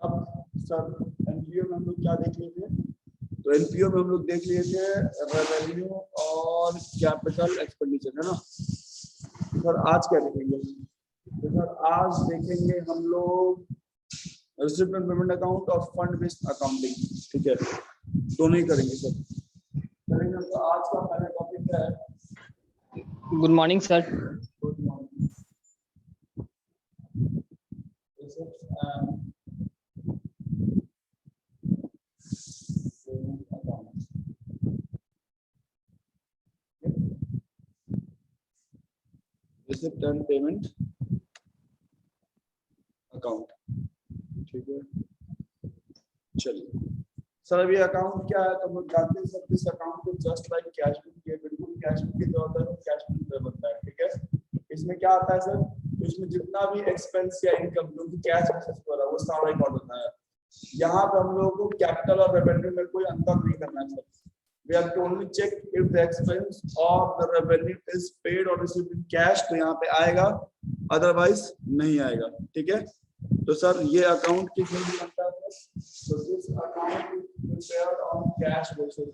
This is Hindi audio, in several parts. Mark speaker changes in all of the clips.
Speaker 1: अब सर एनपीओ में हम लोग क्या देख लिए थे? तो एनपीओ में हम लोग देख लिए थे रेवेन्यू और कैपिटल एक्सपेंडिचर, है ना सर। आज क्या देखेंगे? तो सर आज देखेंगे हम लोग रिसिप्ट एंड पेमेंट अकाउंट और फंड बेस्ड अकाउंटिंग, ठीक है, दोनों ही करेंगे सर। करेंगे तो आज का पहला टॉपिक क्या है?
Speaker 2: Good morning sir.
Speaker 1: Good morning. Receipt and payment account, ठीक है। चलिए सर, अभी अकाउंट क्या है तो हम लोग जानते हैं सर, दिस अकाउंट को जस्ट लाइक कैश बुक के बिल्कुल कैश बुक की जरूरत है, कैश बुक पे बनता है, ठीक है। इसमें क्या आता है सर? तो इसमें जितना भी एक्सपेंस या इनकम जो कि कैश बेसिस पर है वो सारा रिकॉर्ड होता है। यहाँ पे हम लोगों को कैपिटल और रेवेन्यू में कोई अंतर नहीं करना है sir. We have to only check if the expense or the revenue is paid or received in cash, तो यहाँ पे आएगा, अदरवाइज नहीं आएगा, ठीक है। तो सर ये अकाउंट किस में बनता है? So this account is prepared on cash basis.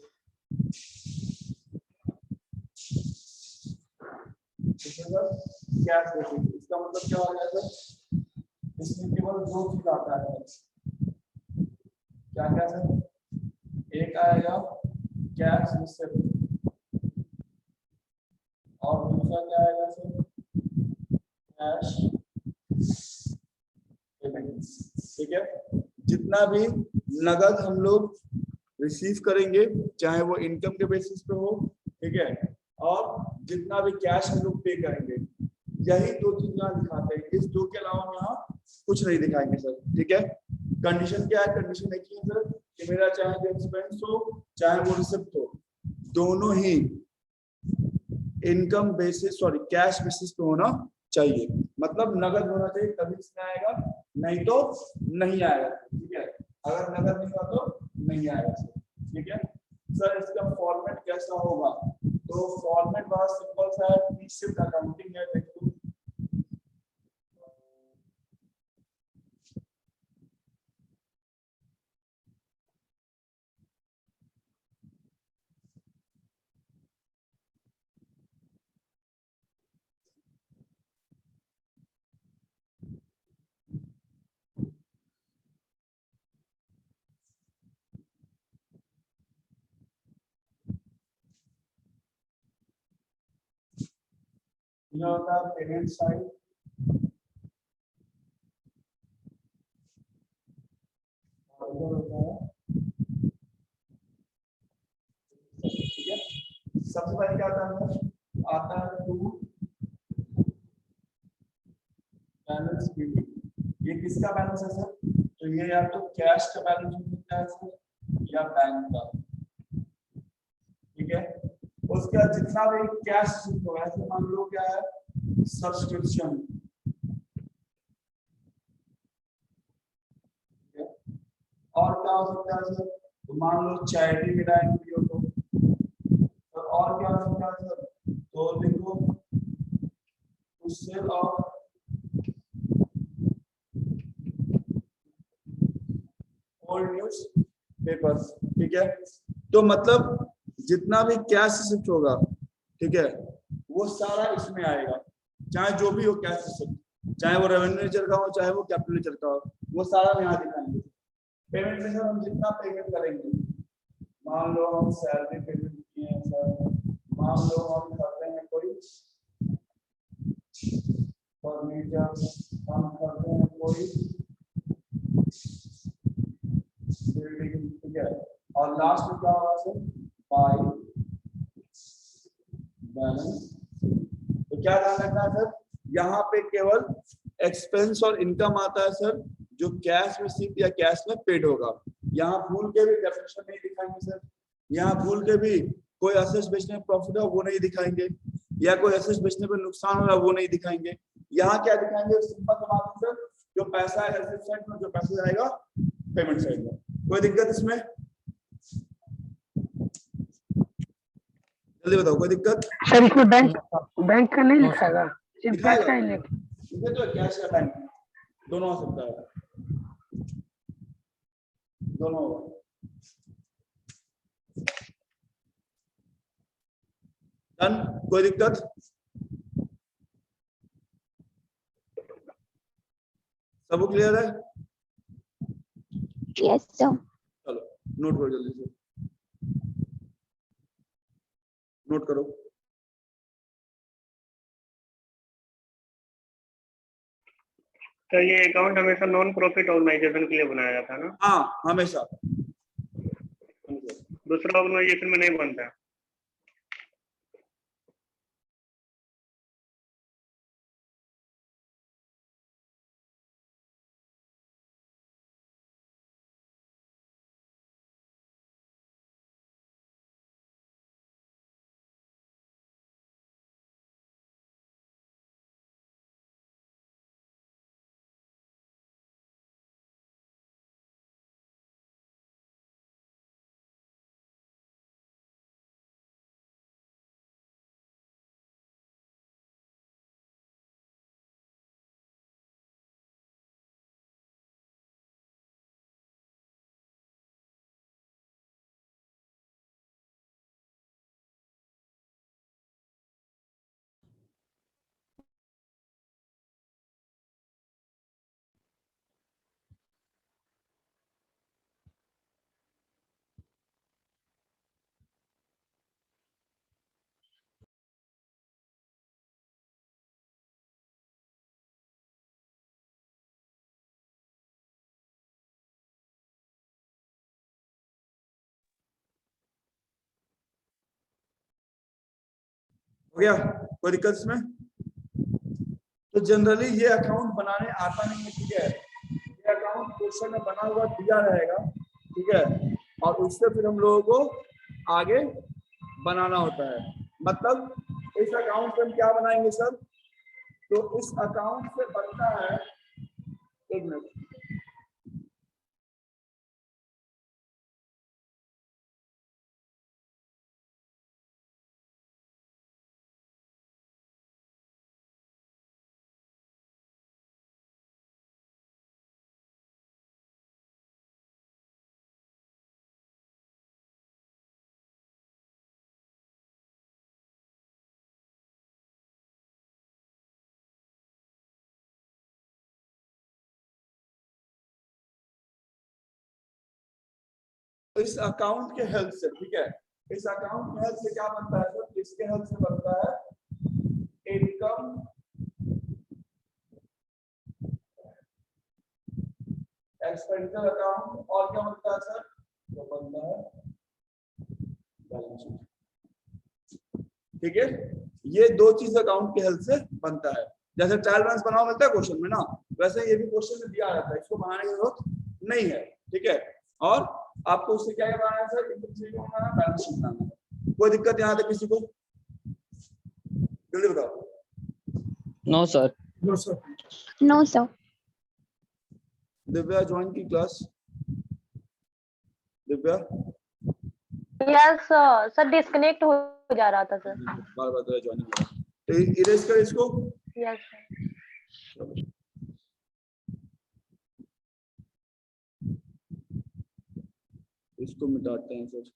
Speaker 1: Cash basis, इसका मतलब क्या हो गया सर? इसमें केवल दो चीज आता है, क्या क्या सर? एक आएगा कैश रिसिप्ट और दूसरा क्या आएगा सर? कैश पेमेंट्स, ठीक है। जितना भी नगद हम लोग रिसीव करेंगे, चाहे वो इनकम के बेसिस पे हो, ठीक है, और जितना भी कैश हम लोग पे करेंगे, यही दो चीज यहाँ दिखाते हैं। इस दो के अलावा हम यहाँ कुछ नहीं दिखाएंगे सर, ठीक है। कंडीशन क्या है? कंडीशन एक ही है सर कि मेरा चाहे जो एक्सपेंस हो चाहे वो रिसिप्ट हो, दोनों ही income basis sorry cash basis पे होना चाहिए। मतलब नगद होना चाहिए तभी इसमें आएगा, नहीं तो नहीं आएगा, ठीक है। अगर नगद नहीं हुआ तो नहीं आएगा सर, ठीक है। सर इसका फॉर्मेट कैसा होगा? तो फॉर्मेट बहुत सिंपल सा है, पी शिफ्ट अकाउंटिंग है, देखो ये होता है पेमेंट साइड, और इधर होता है, ठीक है। सबसे पहले क्या आता है टू बैलेंस शीट। ये किसका बैलेंस है सर? तो ये या तो कैश का बैलेंस हो सकता है सर या बैंक का, ठीक है। उसके बाद जितना भी कैश हो, ऐसे मान लो क्या है, सब्सक्रिप्शन, और क्या हो सकता है सर? तो मान लो चैरिटी मिला एनपीओ को, तो और क्या हो सकता है सर? तो लिखो उससे और ओल्ड न्यूज पेपर्स, ठीक है। तो मतलब जितना भी कैश रिसिप्ट होगा, ठीक है, वो सारा इसमें आएगा, चाहे जो भी हो कैश रिसिप्ट, चाहे वो रेवेन्यू लेजर का हो चाहे वो कैपिटल लेजर का हो, वो सारा यहाँ दिखाएंगे। पेमेंट में सर हम जितना पेमेंट करेंगे, मान लो हम सैलरी पेमेंट किए हैं सर, मान लो हम करते हैं कोई फर्नीचर, हम करते हैं कोई बिल्डिंग, ठीक है, और लास्ट में क्या होगा सर? By balance. तो क्या ध्यान रखना है सर? यहाँ पे केवल एक्सपेंस और इनकम आता है सर जो कैश रिसीव्ड या कैश में पेड होगा। यहाँ भूल के भी डेफिनेशन नहीं दिखाएंगे सर, यहाँ भूल के भी कोई असेट्स बेचने में प्रॉफिट हो वो नहीं दिखाएंगे, या कोई असेट्स बेचने पे नुकसान हो रहा वो नहीं दिखाएंगे। यहाँ क्या दिखाएंगे? सिंपल सा बात है सर, जो पैसा है एसेट साइड में, जो पैसा जाएगा पेमेंट साइड में। कोई दिक्कत इसमें? जल्दी बताओ, कोई दिक्कत?
Speaker 3: सर इसमें बैंक का नहीं लिखाएगा, सिर्फ कैश का ही लिखा।
Speaker 1: तो कैश या बैंक दोनों हो सकता है। दोनों होगा। डन, कोई दिक्कत? सब क्लियर है?
Speaker 4: Yes sir.
Speaker 1: चलो नोट करो जल्दी से, नोट करो।
Speaker 5: तो ये अकाउंट हमेशा नॉन प्रॉफिट ऑर्गेनाइजेशन के लिए बनाया जाता है ना?
Speaker 1: हाँ हमेशा।
Speaker 5: दूसरा ऑर्गेनाइजेशन में नहीं बनता।
Speaker 1: हो गया, कोई दिक्कत इसमें? तो जनरली ये अकाउंट बनाने आता नहीं है, ठीक है। ये अकाउंट क्वेश्चन में बना हुआ दिया रहेगा, ठीक है, और उससे फिर हम लोगों को आगे बनाना होता है। मतलब इस अकाउंट से हम क्या बनाएंगे सर? तो इस अकाउंट से बनता है, एक मिनट, इस अकाउंट के हेल्प से, ठीक है, इस अकाउंट के हेल्प से क्या बनता है सर? इसके हेल्प से बनता है इनकम एक्सपेंडिचर अकाउंट, और क्या बनता है सर? तो बनता है बैलेंस शीट, ठीक है। ये दो चीज अकाउंट के हेल्प से बनता है। जैसे ट्रायल बैलेंस बनाओ मिलता है क्वेश्चन में ना, वैसे ये भी क्वेश्चन में दिया रहता है, इसको बनाने की जरूरत नहीं है, ठीक है। और आपको उससे क्या बनाना है सर? इनकम स्टेटमेंट बनाना है, बैलेंस शीट बनाना है। कोई दिक्कत यहाँ तक किसी को? जल्दी बताओ।
Speaker 2: No sir.
Speaker 1: No sir.
Speaker 4: No sir.
Speaker 1: Divya join की class? Divya
Speaker 6: yes sir, disconnect हो जा रहा था सर।
Speaker 1: बार बार तो ज्वाइन हो रहा है, तो इरेज कर इसको।
Speaker 6: यस
Speaker 1: इसको मिटाते हैं सर।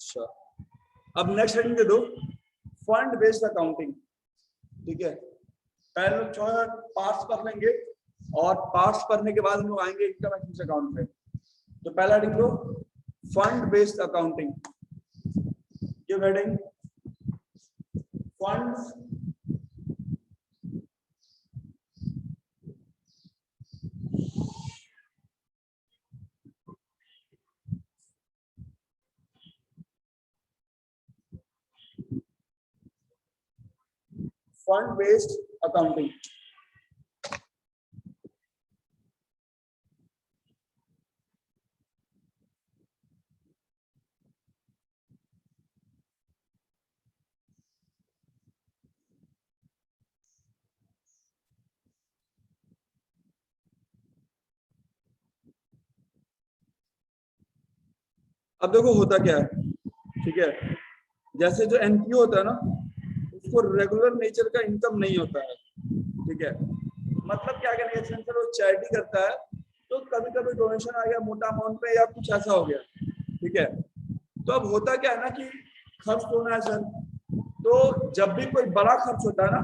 Speaker 1: अच्छा, अब नेक्स्ट हेडिंग दे दो, फंड बेस्ड अकाउंटिंग, ठीक है। पहले लोग थोड़ा पार्ट्स पढ़ लेंगे, और पार्ट्स पढ़ने के बाद हम लोग आएंगे इनकम एक्सपेंस अकाउंट पे। तो पहला हेडिंग लो, फंड बेस्ड अकाउंटिंग। ये heading funds fund based accounting. अब देखो होता क्या है, ठीक है, जैसे जो एनपीओ होता है ना, उसको रेगुलर नेचर का इनकम नहीं होता है, ठीक है। मतलब क्या कहने का सेंस है, वो चैरिटी करता है, तो कभी कभी डोनेशन आ गया मोटा अमाउंट पे या कुछ ऐसा हो गया, ठीक है। तो अब होता क्या है ना कि खर्च होना है सर, तो जब भी कोई बड़ा खर्च होता है ना,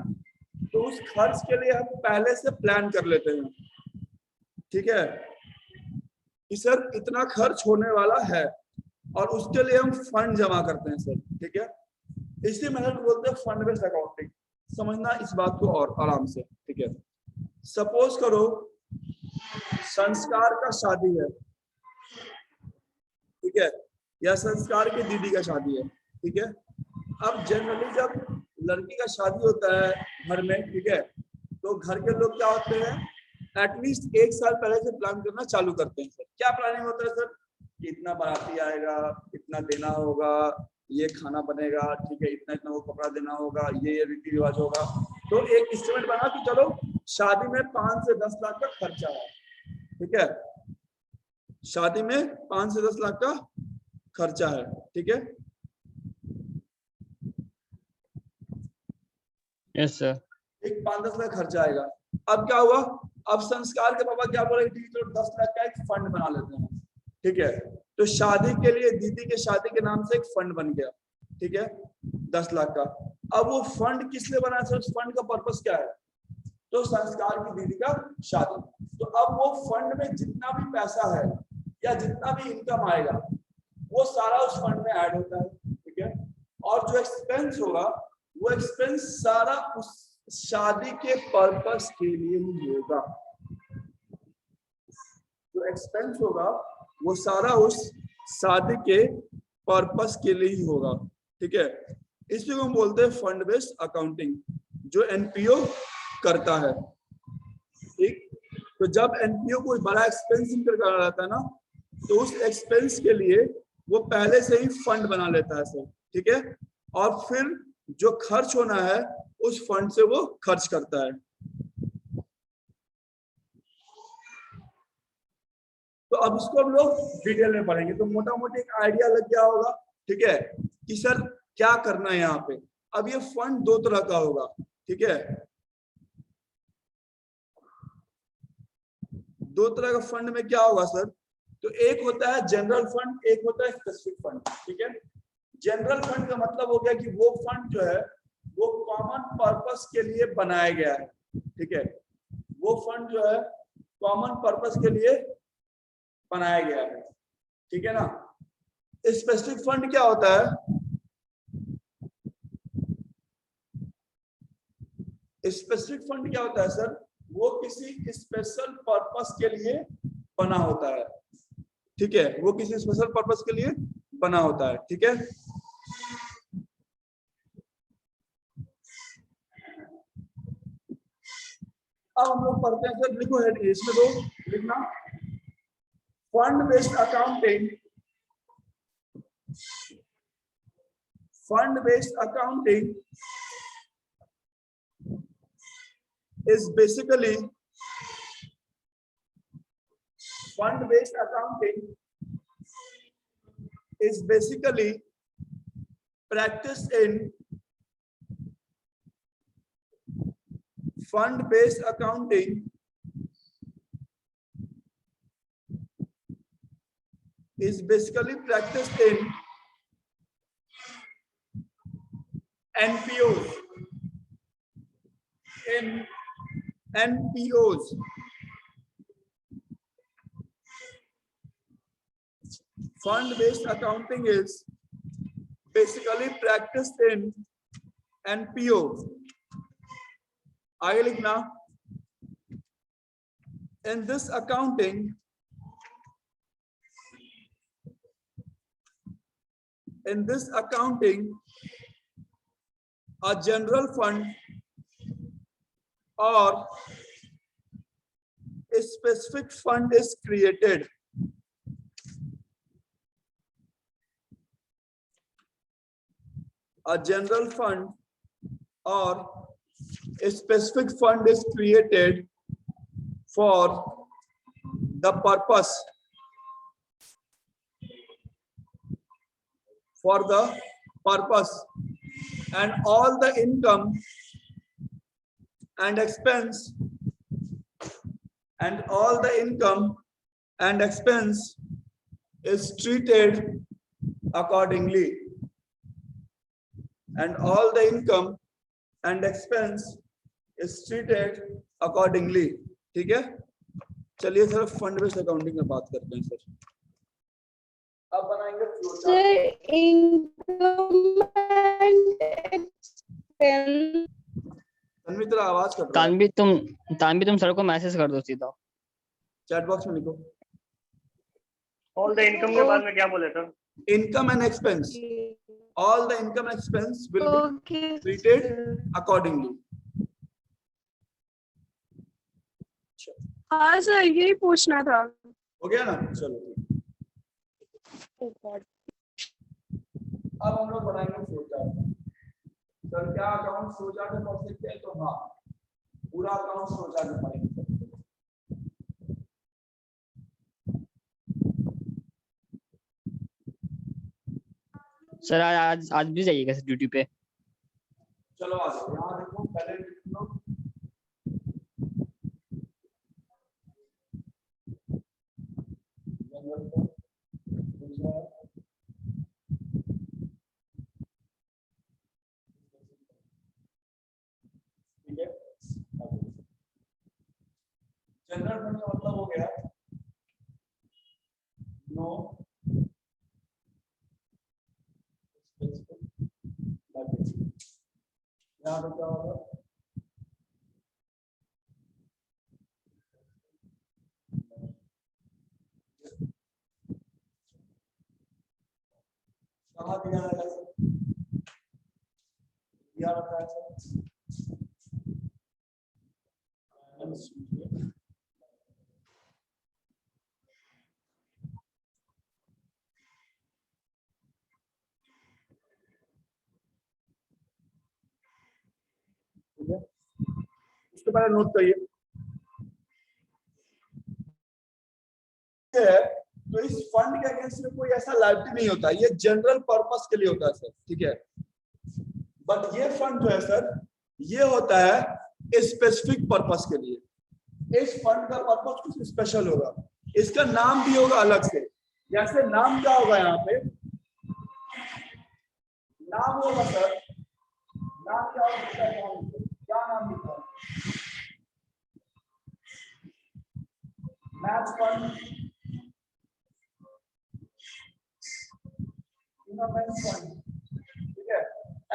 Speaker 1: तो उस खर्च के लिए हम पहले से प्लान कर लेते हैं, ठीक है, कि सर इतना खर्च होने वाला है, और उसके लिए हम फंड जमा करते हैं सर, ठीक है। इसी मेथड को बोलते हैं फंड बेस्ड अकाउंटिंग। समझना इस बात को और आराम से, ठीक है। सपोज करो संस्कार का शादी है, ठीक है, या संस्कार की दीदी का शादी है, ठीक है। अब जनरली जब लड़की का शादी होता है घर में, ठीक है, तो घर के लोग क्या होते हैं, एटलीस्ट 1 साल पहले से प्लान करना चालू करते हैं सर। क्या प्लानिंग होता है सर, इतना बाराती आएगा, इतना देना होगा, ये खाना बनेगा, ठीक है, इतना इतना वो कपड़ा देना होगा, ये रीति रिवाज होगा। तो एक एस्टिमेट बना कि चलो शादी में 5 से 10 लाख का खर्चा है, ठीक है, शादी में 5 से 10 लाख का खर्चा है, ठीक है।
Speaker 2: Yes sir.
Speaker 1: एक 5-10 लाख खर्चा आएगा। अब क्या हुआ, अब संस्कार के पापा क्या बोले, ठीक है, 10 लाख का एक फंड बना लेते हैं, ठीक है। तो शादी के लिए, दीदी के शादी के नाम से एक फंड बन गया, ठीक है, 10 लाख का। अब वो फंड किस लिए बना है, उस फंड का पर्पस क्या है, तो संस्कार की दीदी का शादी। तो अब वो फंड में जितना भी पैसा है या जितना भी इनकम आएगा, वो सारा उस फंड में ऐड होता है, ठीक है। और जो एक्सपेंस होगा, वो एक्सपेंस सारा उस शादी के पर्पस के लिए ही होगा। जो एक्सपेंस होगा वो सारा उस शादी के पर्पस के लिए ही होगा, ठीक है। इसी को हम बोलते हैं फंड बेस्ड अकाउंटिंग, जो एनपीओ करता है, ठीक। तो जब एनपीओ कोई बड़ा एक्सपेंस इनकर करा रहता है ना, तो उस एक्सपेंस के लिए वो पहले से ही फंड बना लेता है सर, ठीक है। और फिर जो खर्च होना है उस फंड से वो खर्च करता है। तो अब इसको हम लोग डिटेल में पढ़ेंगे, तो मोटा मोटी एक आइडिया लग गया होगा, ठीक है, कि सर क्या करना है यहाँ पे। अब ये फंड 2 तरह का होगा, ठीक है, 2 तरह का फंड में क्या होगा सर, तो एक होता है जनरल फंड, एक होता है स्पेसिफिक फंड, ठीक है। जनरल फंड का मतलब हो गया कि वो फंड जो है वो कॉमन पर्पस के लिए बनाया गया है, ठीक है, वो फंड जो है कॉमन पर्पस के लिए बनाया गया है, ठीक है ना। स्पेसिफिक फंड क्या होता है, स्पेसिफिक फंड क्या होता है सर, वो किसी स्पेशल पर्पस के लिए बना होता है, ठीक है, वो किसी स्पेशल पर्पस के लिए बना होता है, ठीक है। अब हम लोग पढ़ते हैं सर, लिखो है इसमें दो लिखना, fund based accounting, fund based accounting is basically fund based accounting is basically practice in fund based accounting is basically practiced in NPOs, in NPOs. Fund-based accounting is basically practiced in NPOs. आगे लिखना, in this accounting, a general fund or a specific fund is created. A general fund or a specific fund is created for the purpose and all the income and expense is treated accordingly, and all the income and expense is treated accordingly. ठीक है, चलिए सर फंड बेस्ड अकाउंटिंग में बात करते हैं सर। अब बनाएंगे flow chart.
Speaker 4: Income and expense.
Speaker 1: Tanvi तेरा आवाज कट रहा है।
Speaker 2: तानवी तुम सर को मैसेज कर दो सीधा
Speaker 1: चैट बॉक्स में लिखो।
Speaker 5: ऑल द इनकम के बाद में क्या बोले sir?
Speaker 1: Income and expense, all the income expense will be treated accordingly.
Speaker 4: हाँ सर यही पूछना था।
Speaker 1: हो गया ना, चलो अब हम लोग बनाएंगे फ्लो चार्ट। सर क्या अकाउंट फ्लो चार्ट में पढ़ सकते हैं? तो हाँ, पूरा अकाउंट फ्लो चार्ट में पढ़ेंगे।
Speaker 2: सर आज भी जाइएगा सर ड्यूटी पे?
Speaker 1: चलो आ जाओ, यहाँ देखो पहले लिख लो। ठीक है, जनरल फंड का मतलब हो गया नो यहाँ पे क्या होगा? कहाँ दिया है सर? दिया रहता है सर। उसके पहले नोट करिए। तो इस फंड के अगेंस्ट में कोई ऐसा लायबिलिटी नहीं होता, ये जनरल पर्पस के लिए होता है सर। ठीक है, बट ये फंड जो है सर, ये होता है स्पेसिफिक पर्पस के लिए। इस फंड का पर्पस कुछ स्पेशल होगा, इसका नाम भी होगा अलग से। जैसे नाम क्या होगा यहाँ पे? नाम होगा सर, नाम क्या होगा? क्या नाम लिखा है? Match fund, tournament fund. ठीक है,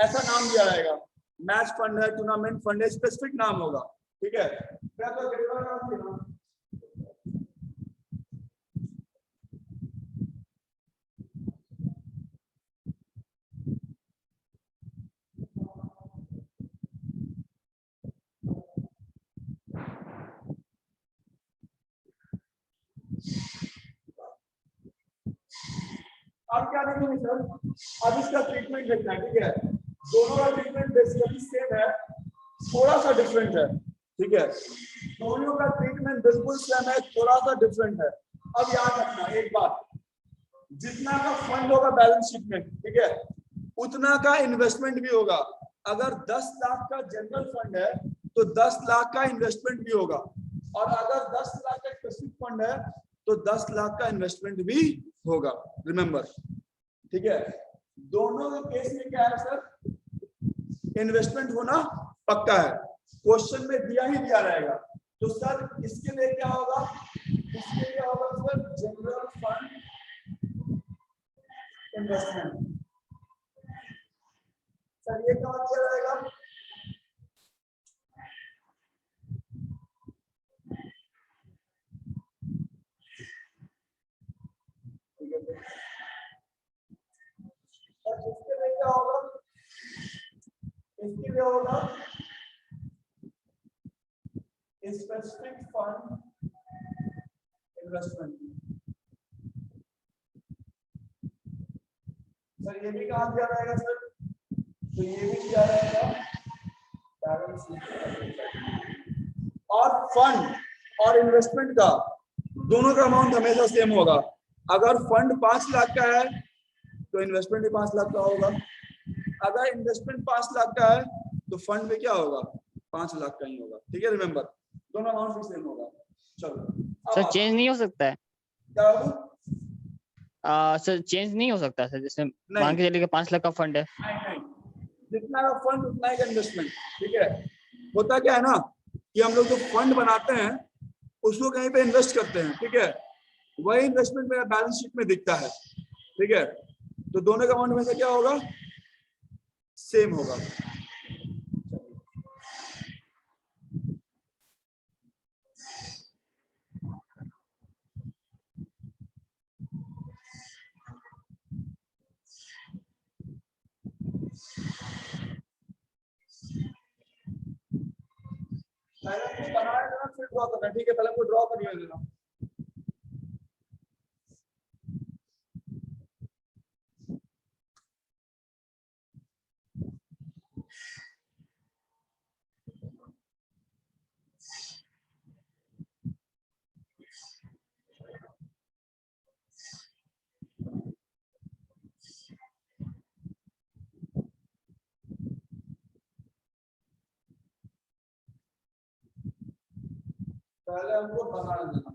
Speaker 1: ऐसा नाम दिया जाएगा। मैच फंड है, टूर्नामेंट फंड है, स्पेसिफिक नाम होगा। ठीक है, क्या तो गिरवा नाम देना। अब क्या देखेंगे सर? अब इसका ट्रीटमेंट देखना है। ठीक है, दोनों का ट्रीटमेंट बेसिकली सेम है, थोड़ा सा डिफरेंट है। ठीक है, दोनों का ट्रीटमेंट बिल्कुल सेम है, थोड़ा सा डिफरेंट है। अब याद रखना एक बात, जितना का फंड होगा बैलेंस शीट में, ठीक है, उतना का इन्वेस्टमेंट भी होगा। अगर 10 लाख का जनरल फंड है तो 10 लाख का इन्वेस्टमेंट भी होगा, और अगर 10 लाख का स्पेसिफिक फंड है तो 10 लाख का इन्वेस्टमेंट भी होगा। रिमेंबर, ठीक है, दोनों के केस में क्या है सर? इन्वेस्टमेंट होना पक्का है, क्वेश्चन में दिया ही दिया रहेगा। तो सर इसके लिए क्या होगा? इसके लिए होगा sir general fund investment. Sir ये कहाँ दिया रहेगा? इसके लिए क्या होगा? इसके लिए होगा स्पेसिफिक फंड इन्वेस्टमेंट। सर ये भी कहा दिया रहेगा सर, तो ये भी दिया रहेगा बैलेंस शीट। और फंड और इन्वेस्टमेंट का दोनों का अमाउंट हमेशा सेम होगा। अगर फंड 5 लाख का है तो इन्वेस्टमेंट भी 5 लाख का होगा। अगर इन्वेस्टमेंट 5 लाख का है तो फंड में क्या होगा, 5 लाख का ही होगा। ठीक है, रिमेंबर, दोनों अमाउंट भी सेम होगा। चलो
Speaker 2: सर चेंज नहीं हो सकता है?
Speaker 1: क्या होगा
Speaker 2: सर चेंज नहीं हो सकता सर, जैसे मान के चलिए 5 लाख का फंड है।
Speaker 1: नहीं, जितना का फंड उतना ही का इन्वेस्टमेंट। ठीक है, होता क्या है ना कि हम लोग जो फंड बनाते हैं उसको कहीं पे इन्वेस्ट करते हैं। ठीक है, वही इन्वेस्टमेंट मेरा बैलेंस शीट में दिखता है। ठीक है, तो दोनों का अमाउंट में से क्या होगा, सेम होगा। पहले हमको बनाया देना, फिर ड्रॉ करना। ठीक है, पहले हमको ड्रॉ कर लेना। पहले हमको बना देना।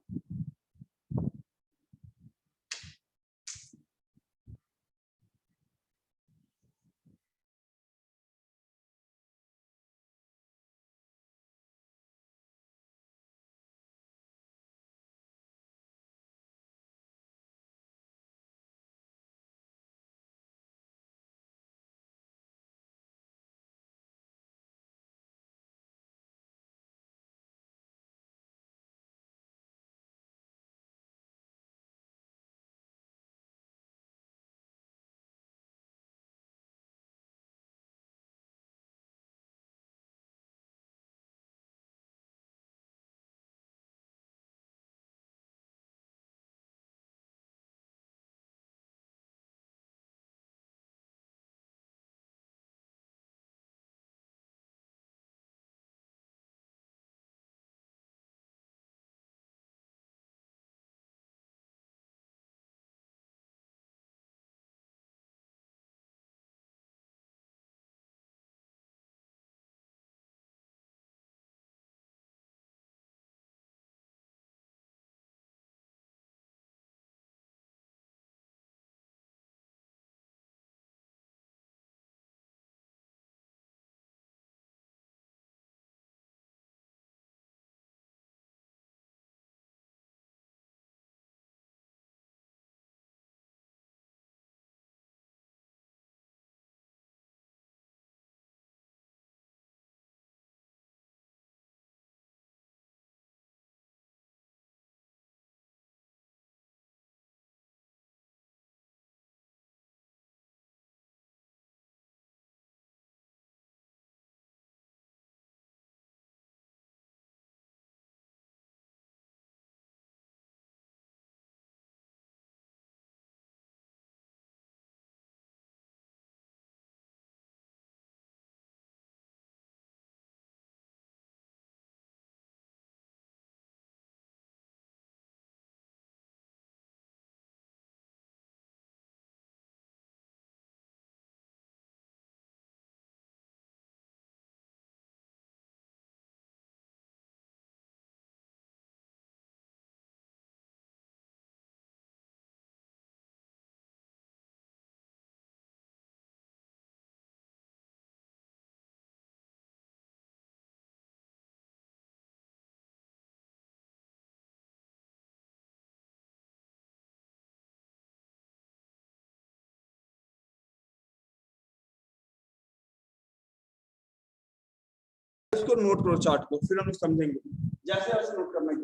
Speaker 1: इसको नोट करो चार्ट को, फिर हम लोग समझेंगे जैसे वैसे नोट करना है।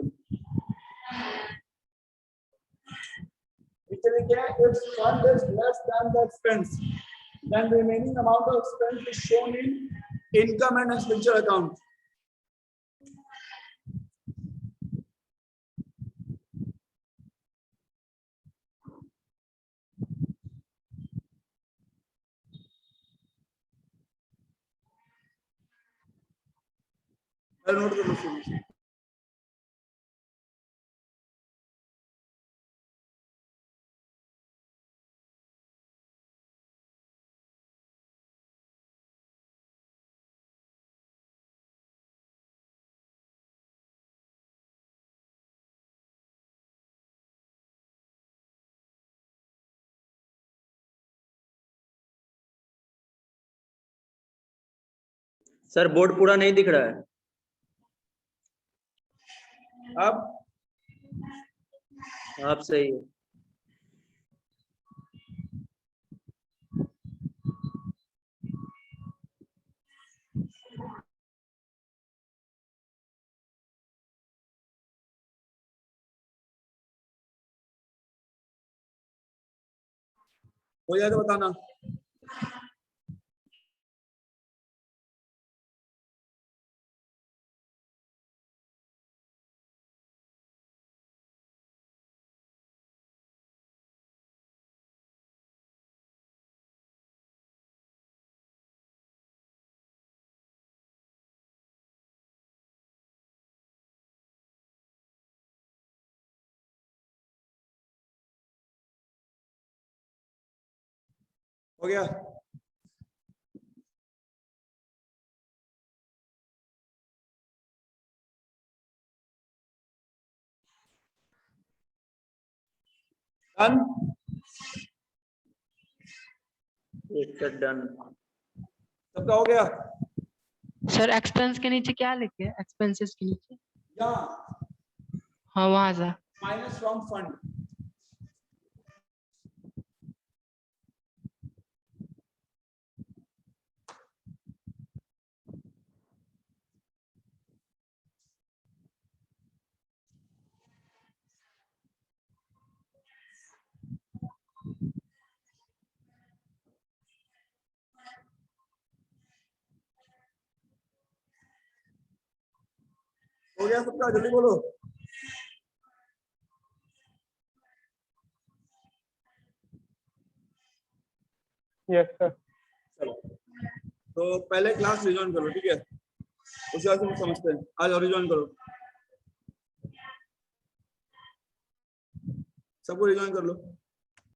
Speaker 1: If fund is less than the expense, then remaining amount of expense is shown in income and expenditure account. Note कर लो शुरू से।
Speaker 7: सर बोर्ड पूरा नहीं दिख रहा है।
Speaker 1: अब
Speaker 7: आप सही है।
Speaker 1: हो जाए तो बताना। हो गया। डन।
Speaker 7: एक डन।
Speaker 1: सबका हो गया।
Speaker 3: सर एक्सपेंस के नीचे क्या लिखे हैं? एक्सपेंसेस के नीचे
Speaker 1: यहाँ
Speaker 3: हाँ वहां से
Speaker 1: माइनस फ्रॉम फंड। हो गया सबका, जल्दी बोलो।
Speaker 5: Yes sir.
Speaker 1: चलो तो पहले क्लास रिजॉइन करो, ठीक है? उसके बाद हम समझते हैं। आज और रिजॉइन करो, सबको रिजॉइन कर लो।